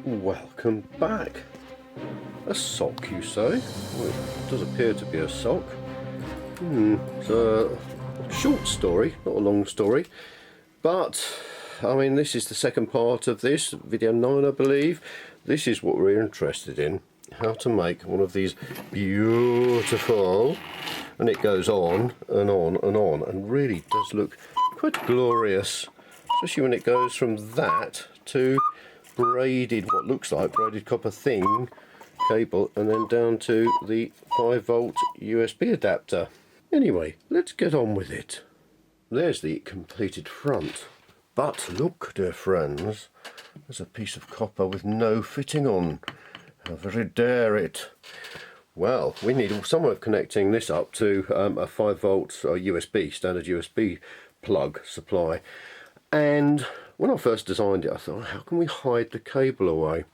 Welcome back. A sock, you say? Well, it does appear to be a sock. It's a short story, not a long story, but I mean, this is the second part of this, video 9 I believe. This is what we're interested in, how to make one of these beautiful, and it goes on and on and on, and really does look quite glorious, especially when it goes from that to braided, what looks like braided copper thing cable, and then down to the 5-volt USB adapter. Anyway, let's get on with it. There's the completed front. But look, dear friends, there's a piece of copper with no fitting on. How very dare it. Well, we need some way of connecting this up to a 5-volt USB, standard USB plug supply. And when I first designed it, I thought, how can we hide the cable away?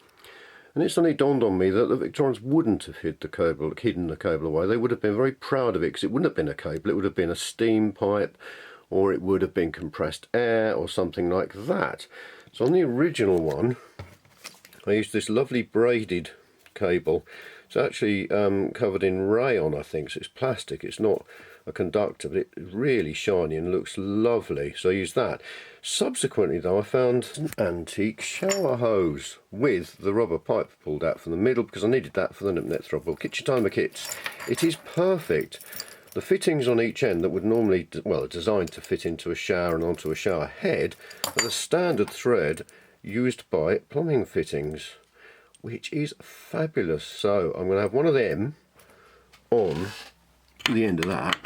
And it suddenly dawned on me that the Victorians wouldn't have hidden the cable away. They would have been very proud of it, because it wouldn't have been a cable, it would have been a steam pipe, or it would have been compressed air or something like that. So on the original one, I used this lovely braided cable. It's actually covered in rayon, I think, so it's plastic, it's not a conductor, but it's really shiny and looks lovely, so I used that. Subsequently though, I found an antique shower hose with the rubber pipe pulled out from the middle, because I needed that for the net throttle kitchen timer kits. It is perfect. The fittings on each end that would normally, well, are designed to fit into a shower and onto a shower head, are the standard thread used by plumbing fittings, which is fabulous. So I'm going to have one of them on the end of that.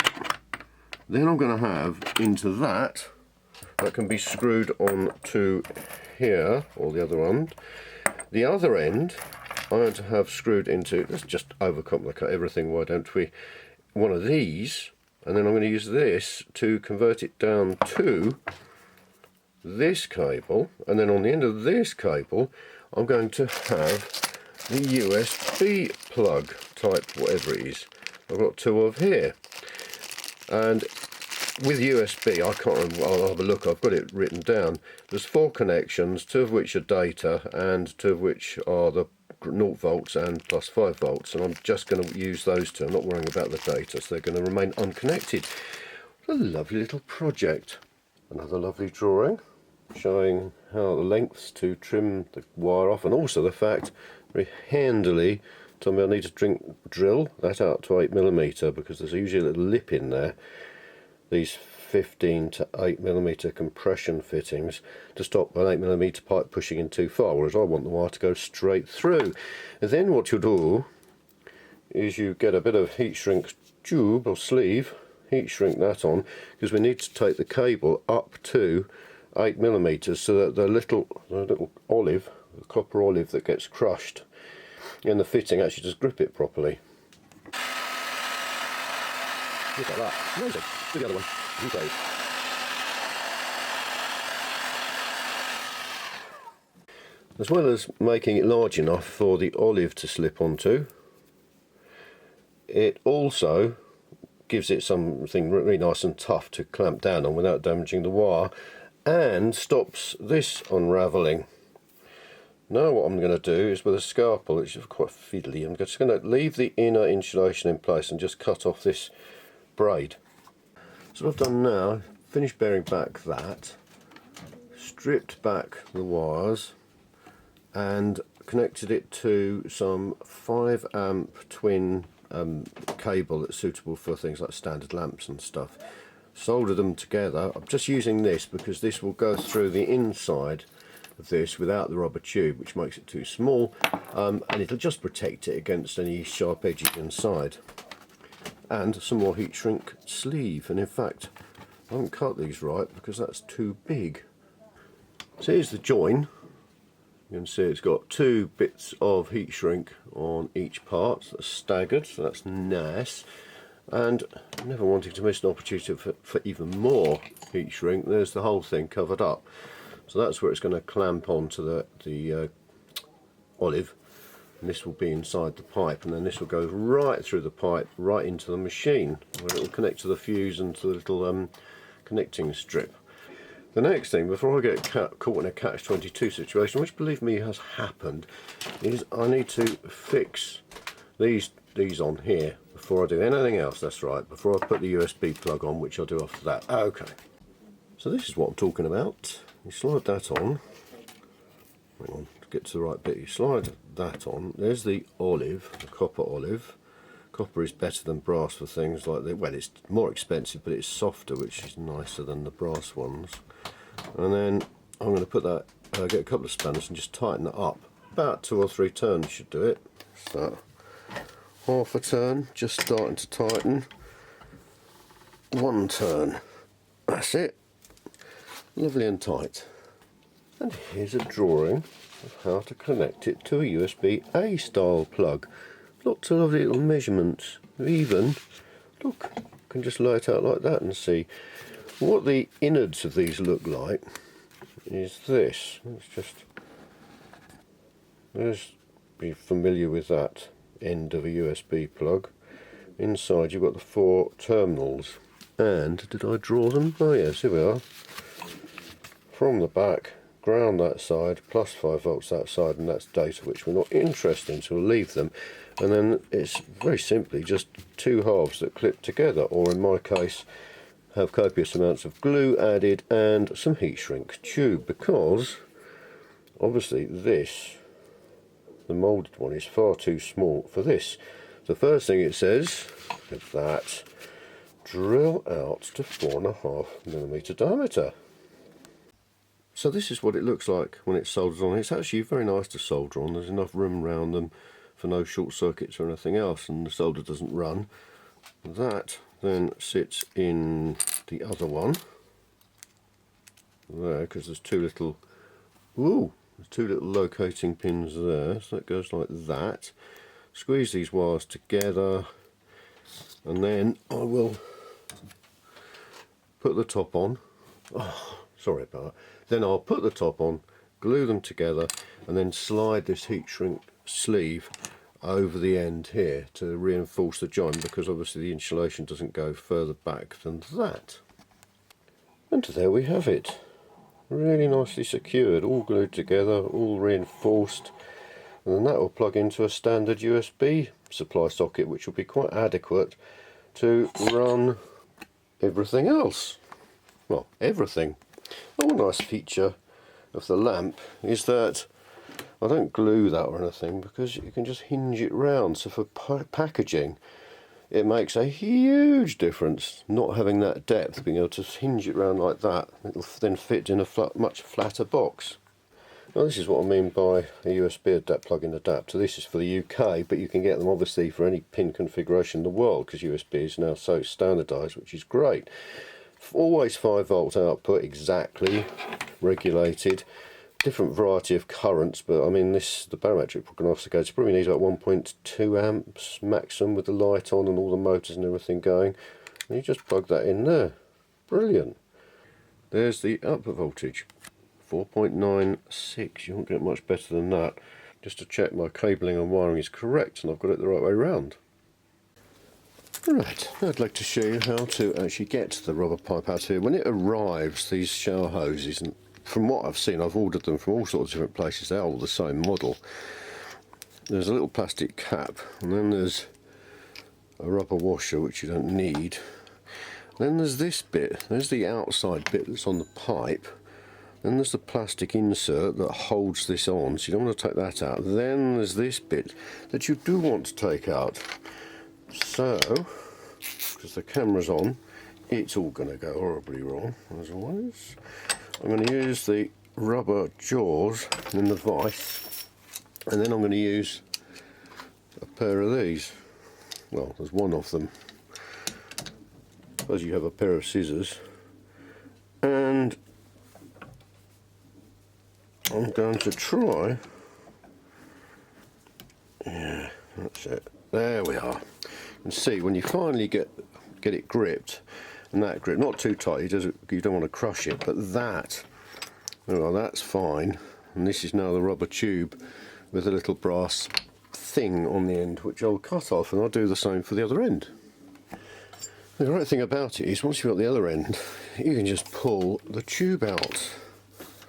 Then I'm going to have into that can be screwed on to here, or the other end. The other end I'm going to have screwed into, let's just overcomplicate everything, why don't we, one of these, and then I'm going to use this to convert it down to this cable, and then on the end of this cable I'm going to have the USB plug type, whatever it is. I've got two of here, and with USB, I can't remember, I'll have a look, I've got it written down. There's 4 connections, 2 of which are data and 2 of which are the 0 volts and plus 5 volts, and I'm just going to use those 2. I'm not worrying about the data, so they're going to remain unconnected. What a lovely little project. Another lovely drawing showing how the lengths to trim the wire off, and also the fact, very handily, told me I need to drill that out to 8mm, because there's usually a little lip in there. These 15 to 8mm compression fittings to stop an 8mm pipe pushing in too far, whereas I want the wire to go straight through. And then what you do is you get a bit of heat shrink tube or sleeve, heat shrink that on, because we need to take the cable up to 8mm, so that the little olive, the copper olive that gets crushed in the fitting, actually just grip it properly. Look at that, amazing. Do the other one, okay. As well as making it large enough for the olive to slip onto, it also gives it something really nice and tough to clamp down on without damaging the wire, and stops this unravelling. Now what I'm going to do is, with a scalpel, which is quite fiddly, I'm just going to leave the inner insulation in place and just cut off this braid. So what I've done now, finished bearing back that, stripped back the wires and connected it to some 5 amp twin cable that's suitable for things like standard lamps and stuff. Soldered them together. I'm just using this because this will go through the inside of this without the rubber tube, which makes it too small, and it'll just protect it against any sharp edges inside. And some more heat shrink sleeve, and in fact I haven't cut these right because that's too big. So here's the join. You can see it's got 2 bits of heat shrink on each part, so that's staggered, so that's nice. And never wanting to miss an opportunity for even more heat shrink, there's the whole thing covered up. So that's where it's going to clamp onto the olive, and this will be inside the pipe, and then this will go right through the pipe right into the machine, where it will connect to the fuse and to the little connecting strip. The next thing, before I get caught in a catch-22 situation, which believe me has happened, is I need to fix these on here before I do anything else. That's right, before I put the USB plug on, which I'll do after that. Okay, so this is what I'm talking about. You slide that on. Hang on, to get to the right bit, you slide that on. There's the olive, the copper olive. Copper is better than brass for things like that. Well, it's more expensive, but it's softer, which is nicer than the brass ones. And then I'm going to put that, get a couple of spanners and just tighten it up. About 2 or 3 turns should do it. So, half a turn, just starting to tighten. 1 turn. That's it. Lovely and tight. And here's a drawing of how to connect it to a USB-A style plug. Lots of lovely little measurements. Even, look, you can just lay it out like that and see. What the innards of these look like is this. Let's be familiar with that end of a USB plug. Inside you've got the 4 terminals. And, did I draw them? Oh yes, here we are. From the back, ground that side, plus 5 volts that side, and that's data which we're not interested in, so we'll leave them. And then it's very simply just 2 halves that clip together, or in my case have copious amounts of glue added and some heat shrink tube, because obviously this, the moulded one, is far too small for this. The first thing it says is that drill out to 4.5mm diameter. So this is what it looks like when it's soldered on. It's actually very nice to solder on. There's enough room around them for no short circuits or anything else, and the solder doesn't run. That then sits in the other one there, because there's 2 little locating pins there, so it goes like that. Squeeze these wires together, and then I will put the top on. Oh, sorry about that. Then I'll put the top on, glue them together, and then slide this heat shrink sleeve over the end here to reinforce the joint, because obviously the insulation doesn't go further back than that. And there we have it. Really nicely secured, all glued together, all reinforced. And then that will plug into a standard USB supply socket, which will be quite adequate to run everything else. Well, everything. One nice feature of the lamp is that I don't glue that or anything, because you can just hinge it round. So for packaging, it makes a huge difference not having that depth, being able to hinge it round like that. It'll then fit in a much flatter box. Now this is what I mean by a USB plug-in adapter. This is for the UK, but you can get them obviously for any pin configuration in the world, because USB is now so standardised, which is great. Always 5 volt output, exactly regulated. Different variety of currents, but I mean the barometric prognosticator probably needs about 1.2 amps maximum with the light on and all the motors and everything going. And you just plug that in there. Brilliant. There's the output voltage, 4.96. You won't get much better than that. Just to check my cabling and wiring is correct and I've got it the right way round. Right, I'd like to show you how to actually get the rubber pipe out here. When it arrives, these shower hoses, and from what I've seen, I've ordered them from all sorts of different places, they're all the same model. There's a little plastic cap, and then there's a rubber washer, which you don't need. Then there's this bit, there's the outside bit that's on the pipe. Then there's the plastic insert that holds this on, so you don't want to take that out. Then there's this bit that you do want to take out. So, because the camera's on, it's all going to go horribly wrong, as always. I'm going to use the rubber jaws in the vise, and then I'm going to use a pair of these. Well, there's one of them. Suppose you have a pair of scissors, and I'm going to try. Yeah, that's it. There we are. You can see when you finally get it gripped, and that grip, not too tight, you don't want to crush it, but that, well, that's fine. And this is now the rubber tube with a little brass thing on the end, which I'll cut off, and I'll do the same for the other end. The great thing about it is once you've got the other end, you can just pull the tube out.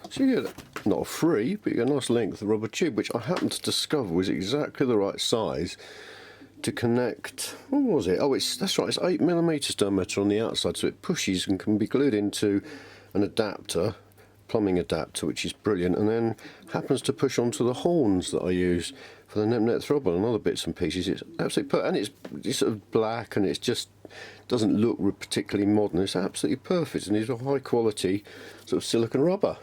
So you get not free, but you get a nice length of rubber tube, which I happened to discover was exactly the right size to connect. What was it? Oh, that's right. It's 8mm diameter on the outside, so it pushes and can be glued into an adapter, plumbing adapter, which is brilliant, and then happens to push onto the horns that I use for the net throttle and other bits and pieces. It's absolutely and it's sort of black, and it's just doesn't look particularly modern. It's absolutely perfect, and it's a high quality sort of silicon rubber.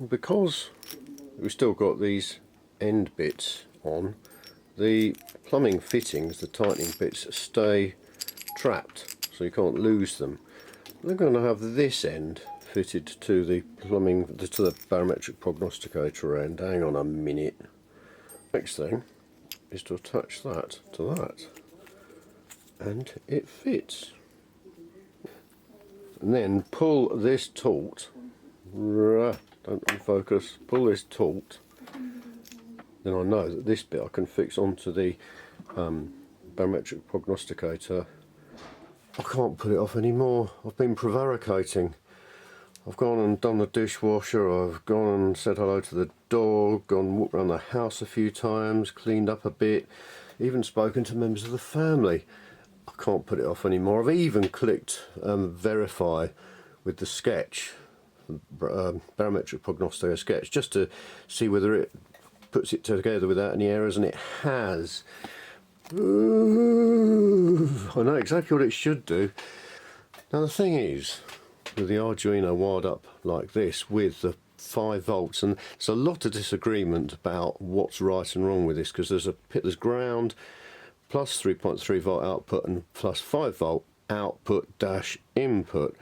Because we've still got these end bits on, the plumbing fittings, the tightening bits, stay trapped, so you can't lose them. I'm going to have this end fitted to the to the barometric prognosticator end. Hang on a minute. Next thing is to attach that to that, and it fits. And then pull this taut. Don't focus. Pull this taut. Then I know that this bit I can fix onto the barometric prognosticator. I can't put it off anymore. I've been prevaricating. I've gone and done the dishwasher, I've gone and said hello to the dog, gone and walked around the house a few times, cleaned up a bit, even spoken to members of the family. I can't put it off anymore. I've even clicked verify with the sketch, barometric prognosticator sketch, just to see whether it puts it together without any errors, and it has. Ooh, I know exactly what it should do. Now the thing is, with the Arduino wired up like this with the 5 volts, and there's a lot of disagreement about what's right and wrong with this, because there's ground plus 3.3 volt output and plus 5 volt output dash input.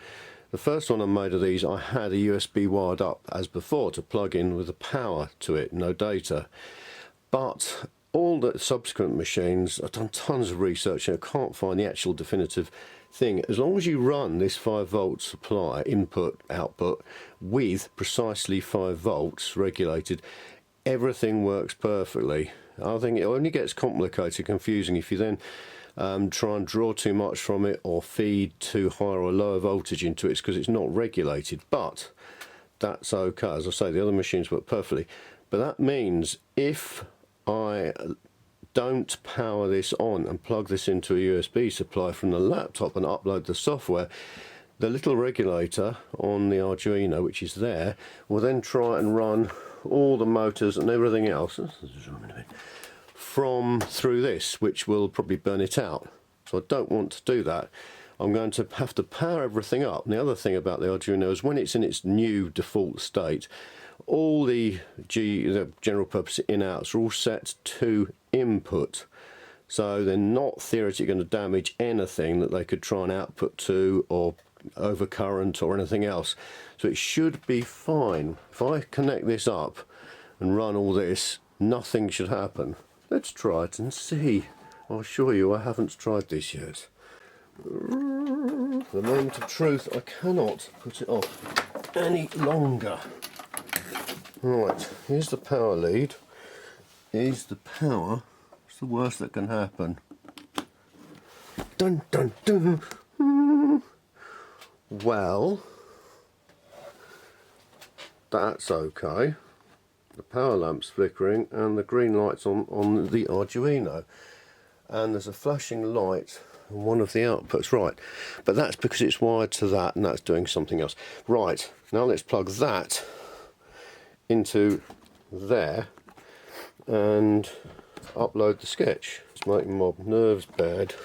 The first one I made of these, I had a USB wired up as before to plug in with the power to it, no data. But all the subsequent machines, I've done tons of research and I can't find the actual definitive thing. As long as you run this 5 volt supply, input, output, with precisely 5 volts regulated, everything works perfectly. I think it only gets complicated, confusing if you then try and draw too much from it or feed too high or lower voltage into it, because it's not regulated. But that's okay. As I say, the other machines work perfectly. But that means if I don't power this on and plug this into a USB supply from the laptop and upload the software, the little regulator on the Arduino, which is there, will then try and run all the motors and everything else from through this, which will probably burn it out. So I don't want to do that. I'm going to have to power everything up. And the other thing about the Arduino is when it's in its new default state, all the general purpose in-outs are all set to input. So they're not theoretically going to damage anything that they could try and output to, or overcurrent or anything else. So it should be fine. If I connect this up and run all this, nothing should happen. Let's try it and see. I'll assure you I haven't tried this yet. The moment of truth, I cannot put it off any longer. Right, here's the power lead. Here's the power. It's the worst that can happen. Dun dun dun. Well, that's okay. The power lamp's flickering and the green light's on the Arduino, and there's a flashing light on one of the outputs, right, but that's because it's wired to that and that's doing something else. Right, now let's plug that into there and upload the sketch. It's making my nerves bad.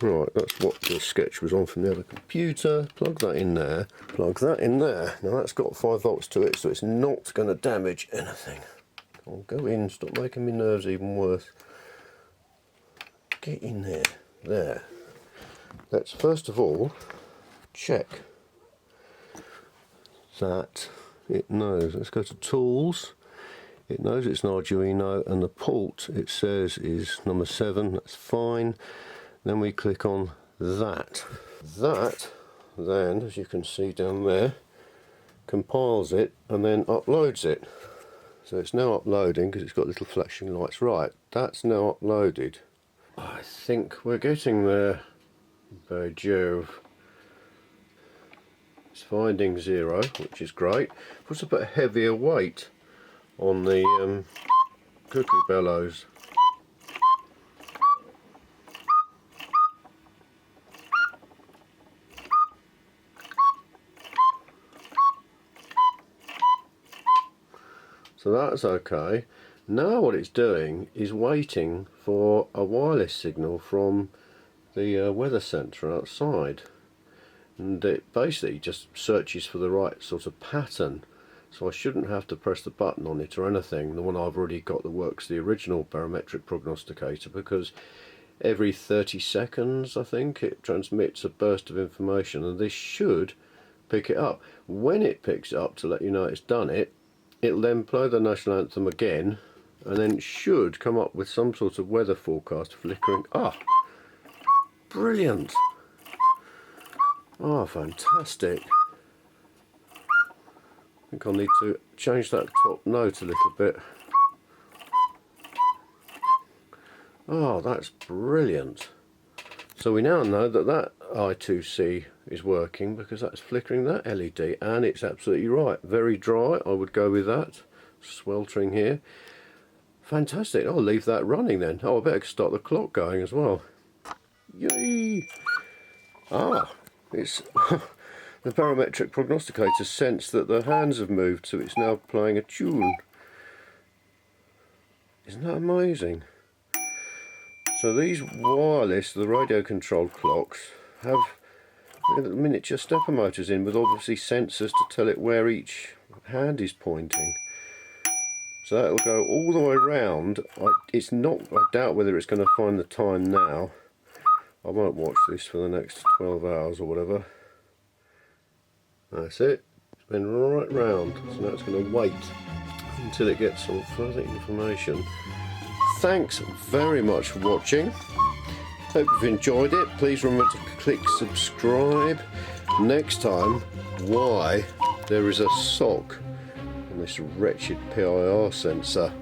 Right, that's what the sketch was on from the other computer. Plug that in there. Plug that in there. Now that's got 5 volts to it, so it's not going to damage anything. I'll go in, stop making my nerves even worse. Get in there. There. Let's first of all check that it knows. Let's go to Tools. It knows it's an Arduino, and the port it says is number 7. That's fine. Then we click on that. That then, as you can see down there, compiles it and then uploads it. So it's now uploading because it's got little flashing lights. Right, that's now uploaded. I think we're getting there. By Jove. It's finding 0, which is great. Puts a bit heavier weight on the cuckoo bellows. So that's okay. Now what it's doing is waiting for a wireless signal from the weather centre outside, and it basically just searches for the right sort of pattern, so I shouldn't have to press the button on it or anything, the one I've already got that works, the original Barometric Prognosticator, because every 30 seconds I think it transmits a burst of information, and this should pick it up. When it picks it up, to let you know it's done it, it'll then play the national anthem again, and then it should come up with some sort of weather forecast flickering. Ah, brilliant. Ah, fantastic. I think I'll need to change that top note a little bit. Oh, that's brilliant. So we now know that that I2C is working because that's flickering that LED, and it's absolutely right. Very dry, I would go with that. Sweltering here. Fantastic. I'll leave that running then. Oh, I better start the clock going as well. Yay! Ah, it's the Barometric Prognosticator sensed that the hands have moved, so it's now playing a tune. Isn't that amazing? So these wireless, the radio controlled clocks, have miniature stepper motors in with obviously sensors to tell it where each hand is pointing. So that'll go all the way around. I doubt whether it's going to find the time now. I won't watch this for the next 12 hours or whatever. That's it. It's been right round. So now it's going to wait until it gets some further information. Thanks very much for watching. Hope you've enjoyed it. Please remember to click subscribe. Next time, why there is a sock on this wretched PIR sensor.